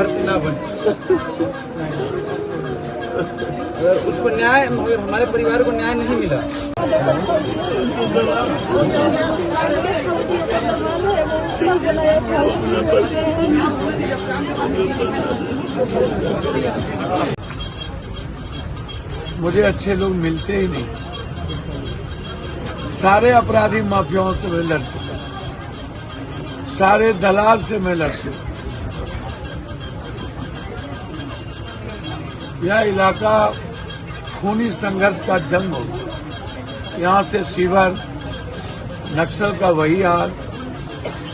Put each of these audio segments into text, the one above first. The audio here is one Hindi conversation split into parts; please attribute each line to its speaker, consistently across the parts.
Speaker 1: परिवार से ना बने। अगर उसको न्याय, मगर हमारे परिवार को न्याय नहीं मिला।
Speaker 2: मुझे अच्छे लोग मिलते ही नहीं। सारे अपराधी माफियाओं से मैं लड़ चुका, सारे दलाल से मैं लड़ चुका। यह इलाका खूनी संघर्ष का जंग हो गया। यहाँ से शिवर, नक्सल का वही हाल,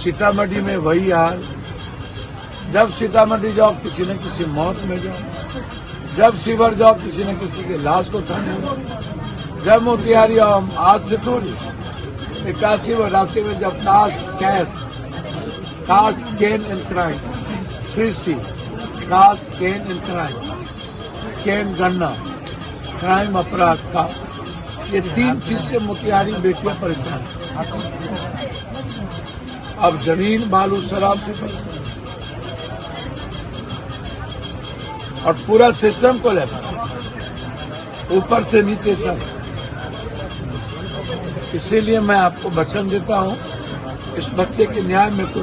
Speaker 2: सीतामढ़ी में वही हाल। जब सीतामढ़ी जाओ किसी न किसी मौत में जाओ, जब शिवर जाओ किसी न किसी के लाश को उठाने जाओ, जब मोतिहारी आओ, आज से थोड़ी 81 व 82 में जब cost gain and crime 3C, cost gain and crime, gain गणना, क्राइम अपराध का, ये 3 चीज से मोतिहारी बेटियां परेशान हैं। अब जमीन, बालू, शराब से परेशान और पूरा सिस्टम को लेकर ऊपर से नीचे सब। इसीलिए मैं आपको वचन देता हूं, इस बच्चे के न्याय में तो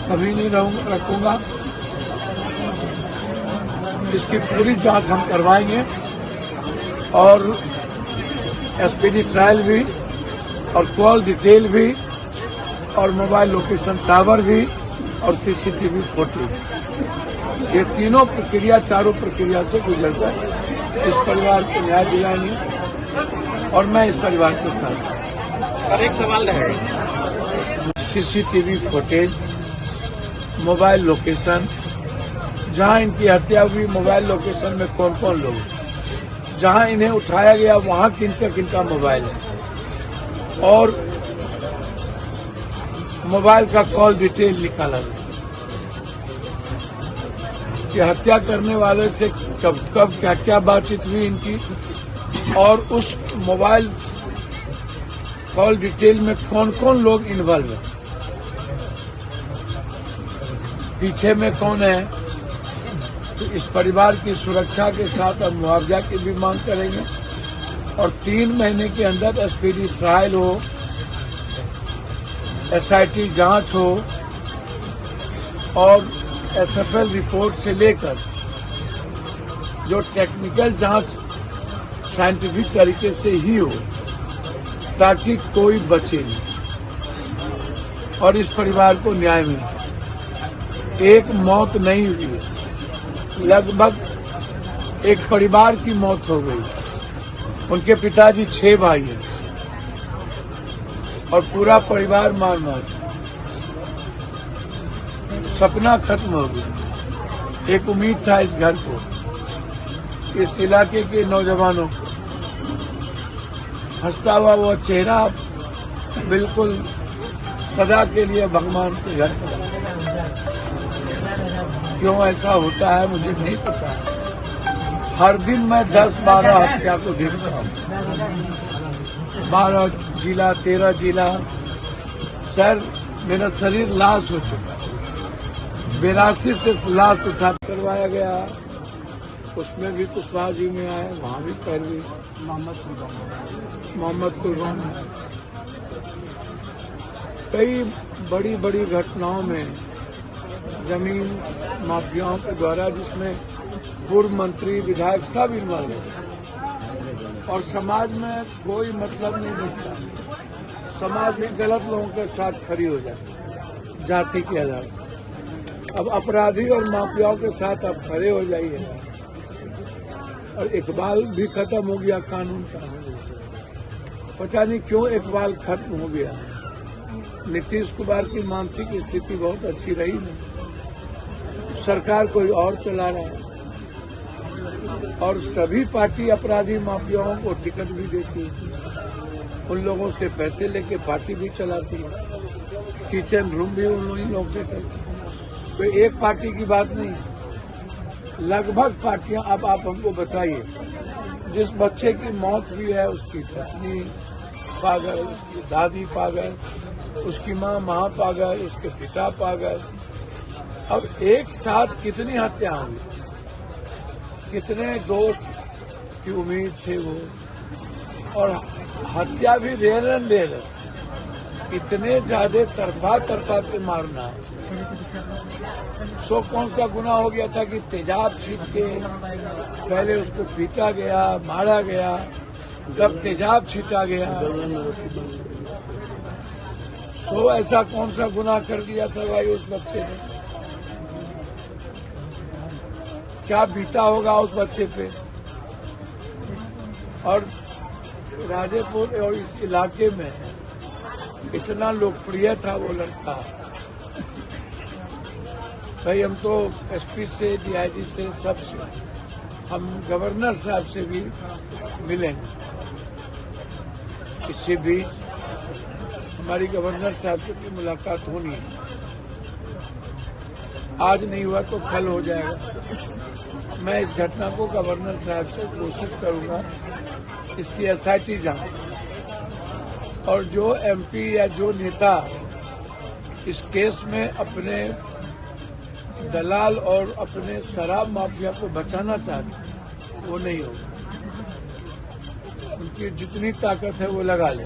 Speaker 2: कभी नहीं रखूंगा। इसकी पूरी जांच हम करवाएंगे और एसपीडी ट्रायल भी और कॉल डिटेल भी और मोबाइल लोकेशन टावर भी और सीसीटीवी फुटेज, ये तीनों प्रक्रिया, चारों प्रक्रिया से गुजरकर इस परिवार को न्याय दिलाएंगे और मैं इस परिवार के साथ।
Speaker 1: सर, एक सवाल रहेगा।
Speaker 2: सीसीटीवी फुटेज, मोबाइल लोकेशन, जहां इनकी हत्या हुई, मोबाइल लोकेशन में कौन कौन लोग, जहां इन्हें उठाया गया वहां किनका मोबाइल है और मोबाइल का कॉल डिटेल निकाला गया कि हत्या करने वाले से कब कब क्या क्या बातचीत हुई इनकी और उस मोबाइल कॉल डिटेल में कौन कौन लोग इन्वॉल्व हैं, पीछे में कौन है। तो इस परिवार की सुरक्षा के साथ अब मुआवजा की भी मांग करेंगे और 3 महीने के अंदर एसपीडी ट्रायल हो, एसआईटी जांच हो और एसएफएल रिपोर्ट से लेकर जो टेक्निकल जांच साइंटिफिक तरीके से ही हो ताकि कोई बचे नहीं और इस परिवार को न्याय मिल सके। एक मौत नहीं हुई, लगभग एक परिवार की मौत हो गई। उनके पिताजी 6 भाई हैं और पूरा परिवार मार सपना खत्म हो गया। एक उम्मीद था इस घर को, इस इलाके के नौजवानों को, हंसता हुआ वो चेहरा बिल्कुल सदा के लिए भगवान के घर चला। क्यों ऐसा होता है मुझे नहीं पता। हर दिन मैं 10-12 हत्या को देखता हूँ, 12 जिला, 13 जिला। सर, मेरा शरीर लाश हो चुका, 82 से लाश उठा करवाया गया। उसमें भी कुशवाहा जी में आए, वहां भी पैरवी मोहम्मद कुर्बान। कई बड़ी बड़ी घटनाओं में जमीन माफियाओं के द्वारा, जिसमें पूर्व मंत्री, विधायक सब इन्वॉल्व है और समाज में कोई मतलब नहीं बचता। समाज भी गलत लोगों के साथ खड़ी हो जाती जाति के आधार पर। अब अपराधी और माफियाओं के साथ आप खड़े हो जाइए और इकबाल भी खत्म हो गया कानून का। पता नहीं क्यों इकबाल खत्म हो गया। नीतीश कुमार की मानसिक स्थिति बहुत अच्छी रही नहीं, सरकार कोई और चला रहा है और सभी पार्टी अपराधी माफियाओं को टिकट भी देती है, उन लोगों से पैसे लेके पार्टी भी चलाती है, किचन रूम भी उन लोगों से चलता है। कोई एक पार्टी की बात नहीं है, लगभग पार्टियां। अब आप हमको बताइए, जिस बच्चे की मौत हुई है उसकी पत्नी पागल, उसकी दादी पागल, उसकी माँ महापागल, उसके पिता पागल, अब एक साथ कितनी हत्या हुई, कितने दोस्त की उम्मीद थे वो, और हत्या भी रेयर एंड रेयर, इतने ज्यादा तरफा के मारना। सो कौन सा गुनाह हो गया था कि तेजाब छीट के पहले उसको पीटा गया, मारा गया, तब तेजाब छीटा गया। सो ऐसा कौन सा गुनाह कर दिया था भाई उस बच्चे ने? क्या बीता होगा उस बच्चे पे? और राजेपुर और इस इलाके में इतना लोकप्रिय था वो लड़का। भाई हम तो एसपी से, डीआईजी से, सबसे, हम गवर्नर साहब से भी मिलेंगे। इसी बीच हमारी गवर्नर साहब से भी मुलाकात होनी है। आज नहीं हुआ तो कल हो जाएगा। मैं इस घटना को गवर्नर साहब से कोशिश करूंगा इसकी एसआईटी जांच, और जो एमपी या जो नेता इस केस में अपने दलाल और अपने शराब माफिया को बचाना चाहते वो नहीं होगा। उनकी जितनी ताकत है वो लगा ले।